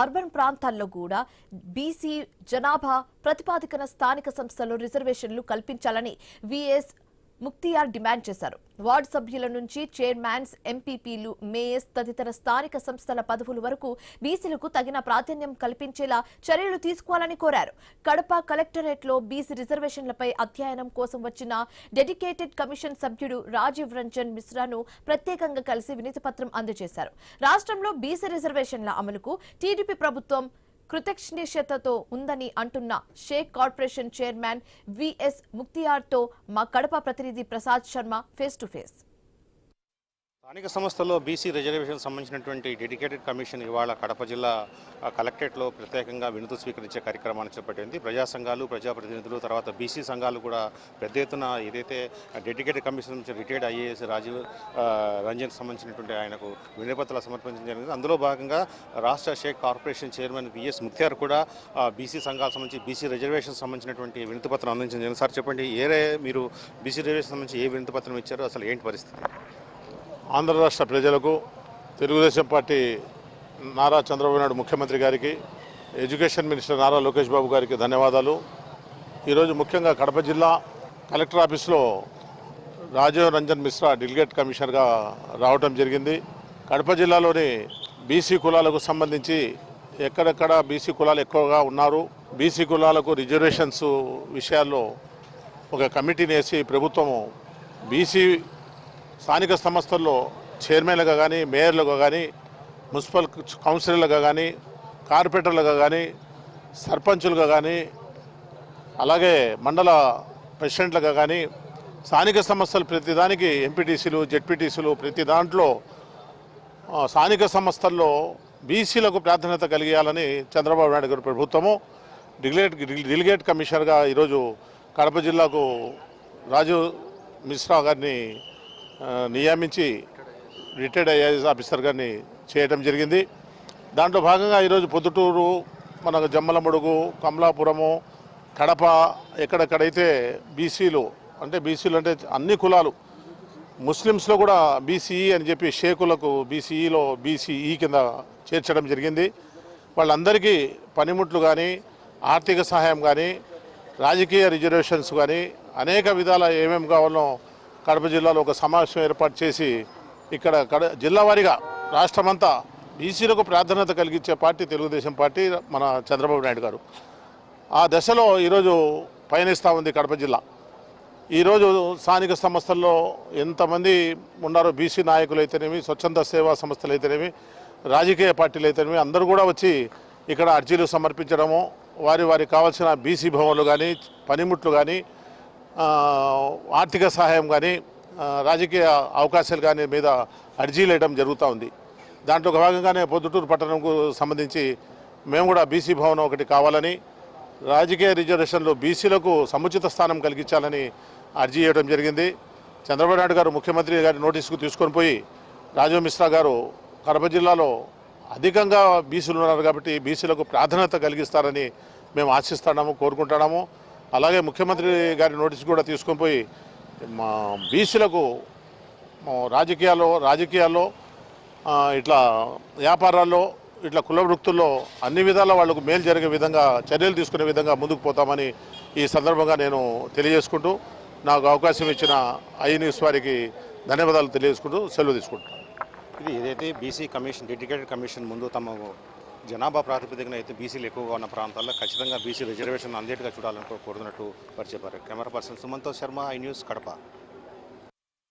Urban ప్రాంతాల్లో కూడా BC జనాభా ప్రతిపాదికన స్థానిక సంస్థల్లో రిజర్వేషన్లు కల్పించాలని విఎస్ ముక్తియార్ డిమాండ్ చేశారు. వార్డు సభ్యుల నుంచి చైర్మన్స్, ఎంపీపీలు, మేయర్స్ తదితర స్థానిక సంస్థల పదవుల వరకు బీసీలకు తగిన ప్రాధాన్యం కల్పించేలా చర్యలు తీసుకోవాలని కోరారు. కడప కలెక్టరేట్లో బీసీ రిజర్వేషన్లపై అధ్యయనం కోసం వచ్చిన డెడికేటెడ్ కమిషన్ సభ్యుడు రాజీవ్ రంజన్ మిశ్రాను ప్రత్యేకంగా కలిసి వినతిపత్రం అందజేశారు. రాష్ట్రంలో బీసీ రిజర్వేషన్ల అమలుకు టీడీపీ ప్రభుత్వం కృతజ్ఞతతో ఉందని అంటున్న షేక్ కార్పొరేషన్ చైర్మన్ విఎస్ ముక్తియార్తో మా కడప ప్రతినిధి Prasad Sharma face to face. స్థానిక సంస్థల్లో బీసీ రిజర్వేషన్ సంబంధించినటువంటి డెడికేటెడ్ కమిషన్ ఇవాళ కడప జిల్లా కలెక్టరేట్లో ప్రత్యేకంగా వినతులు స్వీకరించే కార్యక్రమాన్ని చేపట్టింది. ప్రజా సంఘాలు, ప్రజాప్రతినిధులు, తర్వాత బీసీ సంఘాలు కూడా పెద్ద ఎత్తున ఏదైతే డెడికేటెడ్ కమిషన్ నుంచి రిటైర్డ్ ఐఏఎస్ రాజీవ్ రంజన్ సంబంధించినటువంటి ఆయనకు వినతిపత్రాలు సమర్పించడం జరిగింది. అందులో భాగంగా రాష్ట్ర Shaik corporation chairman VS Mukhtiyar కూడా బీసీ సంఘాలకు సంబంధించి బీసీ రిజర్వేషన్ సంబంధించినటువంటి వినతిపత్రం అందించడం జరిగింది. సార్ చెప్పండి, మీరు బీసీ రిజర్వేషన్ సంబంధించి ఏ వినతిపత్రం ఇచ్చారో, అసలు ఏంటి పరిస్థితి? ఆంధ్ర రాష్ట్ర ప్రజలకు, తెలుగుదేశం పార్టీ నారా చంద్రబాబు నాయుడు ముఖ్యమంత్రి గారికి, ఎడ్యుకేషన్ మినిస్టర్ నారా లోకేష్ బాబు గారికి ధన్యవాదాలు. ఈరోజు ముఖ్యంగా కడప జిల్లా కలెక్టర్ ఆఫీస్లో రాజీవ్ రంజన్ మిశ్రా డెలిగేట్ కమిషనర్గా రావడం జరిగింది. కడప జిల్లాలోని బీసీ కులాలకు సంబంధించి ఎక్కడెక్కడ బీసీ కులాలు ఎక్కువగా ఉన్నారు, బీసీ కులాలకు రిజర్వేషన్స్ విషయాల్లో ఒక కమిటీని వేసి ప్రభుత్వము బీసీ స్థానిక సంస్థల్లో చైర్మన్లుగా కానీ, మేయర్లుగా కానీ, మున్సిపల్ కౌన్సిలర్లుగా కానీ, కార్పొరేటర్లుగా కానీ, సర్పంచులుగా కానీ, అలాగే మండల ప్రెసిడెంట్లుగా కానీ, స్థానిక సంస్థలు ప్రతిదానికి ఎంపీటీసీలు, జెడ్పీటీసీలు ప్రతి దాంట్లో స్థానిక సంస్థల్లో బీసీలకు ప్రాధాన్యత కలిగేయాలని చంద్రబాబు నాయుడు గారి ప్రభుత్వము డెలిగేట్ కమిషనర్గా ఈరోజు కడప జిల్లాకు రాజీవ్ మిశ్రా గారిని నియమించి రిటైర్డ్ ఐఏఎస్ ఆఫీసర్ గారిని చేయడం జరిగింది. దాంట్లో భాగంగా ఈరోజు పొద్దుటూరు, మనకు జమ్మలమడుగు, కమలాపురము, కడప ఎక్కడెక్కడైతే బీసీలు అంటే అన్ని కులాలు, ముస్లిమ్స్లో కూడా బీసీఈ అని చెప్పి షేకులకు బీసీఈలో బీసీఈ కింద చేర్చడం జరిగింది. వాళ్ళందరికీ పనిముట్లు కానీ, ఆర్థిక సహాయం కానీ, రాజకీయ రిజర్వేషన్స్ కానీ అనేక విధాల ఏమేమి కావాలో కడప జిల్లాలో ఒక సమావేశం ఏర్పాటు చేసి ఇక్కడ జిల్లా వారీగా రాష్ట్రమంతా బీసీలకు ప్రాధాన్యత కలిగించే పార్టీ తెలుగుదేశం పార్టీ, మన చంద్రబాబు నాయుడు గారు. ఆ దశలో ఈరోజు పయనిస్తూ ఉంది కడప జిల్లా. ఈరోజు స్థానిక సంస్థల్లో ఎంతమంది ఉన్నారో, బీసీ నాయకులు అయితేనేమి, స్వచ్ఛంద సేవా సంస్థలు అయితేనేమి, రాజకీయ పార్టీలు అయితేనేమి, అందరూ కూడా వచ్చి ఇక్కడ అర్జీలు సమర్పించడము, వారికి కావాల్సిన బీసీ భవన్లు కానీ, పనిముట్లు కానీ, ఆర్థిక సహాయం కానీ, రాజకీయ అవకాశాలు కానీ మీద అర్జీలు వేయడం జరుగుతూ ఉంది. దాంట్లో భాగంగానే పొద్దుటూరు పట్టణంకు సంబంధించి మేము కూడా బీసీ భవనం ఒకటి కావాలని, రాజకీయ రిజర్వేషన్లో బీసీలకు సముచిత స్థానం కలిగించాలని అర్జీ చేయడం జరిగింది. చంద్రబాబు నాయుడు గారు ముఖ్యమంత్రి గారి నోటీసుకు తీసుకొని పోయి రాజీవ్ మిశ్రా గారు కడప జిల్లాలో అధికంగా బీసీలు ఉన్నారు కాబట్టి బీసీలకు ప్రాధాన్యత కలిగిస్తారని మేము ఆశిస్తున్నాము, కోరుకుంటున్నాము. అలాగే ముఖ్యమంత్రి గారి నోటీసు కూడా తీసుకొని పోయి మా బీసీలకు రాజకీయాల్లో ఇట్లా వ్యాపారాల్లో, ఇట్లా కుల వృత్తుల్లో అన్ని విధాల వాళ్లకు మేలు జరిగే విధంగా చర్యలు తీసుకునే విధంగా ముందుకు పోతామని ఈ సందర్భంగా నేను తెలియజేసుకుంటూ, నాకు అవకాశం ఇచ్చిన ఐ న్యూస్ వారికి ధన్యవాదాలు తెలియజేసుకుంటూ సెలవు తీసుకుంటున్నాను. ఇది ఏదైతే బీసీ కమిషన్, డెడికేటెడ్ కమిషన్ ముందు తమ జనాభా ప్రాతిపదికన అయితే బీసీలు ఎక్కువగా ఉన్న ప్రాంతాల్లో ఖచ్చితంగా బీసీ రిజర్వేషన్ అందేట్టుగా చూడాలని కోరుతున్నట్టు వారు చెప్పారు. Camera person Sumanto Sharma, iNews, Kadapa.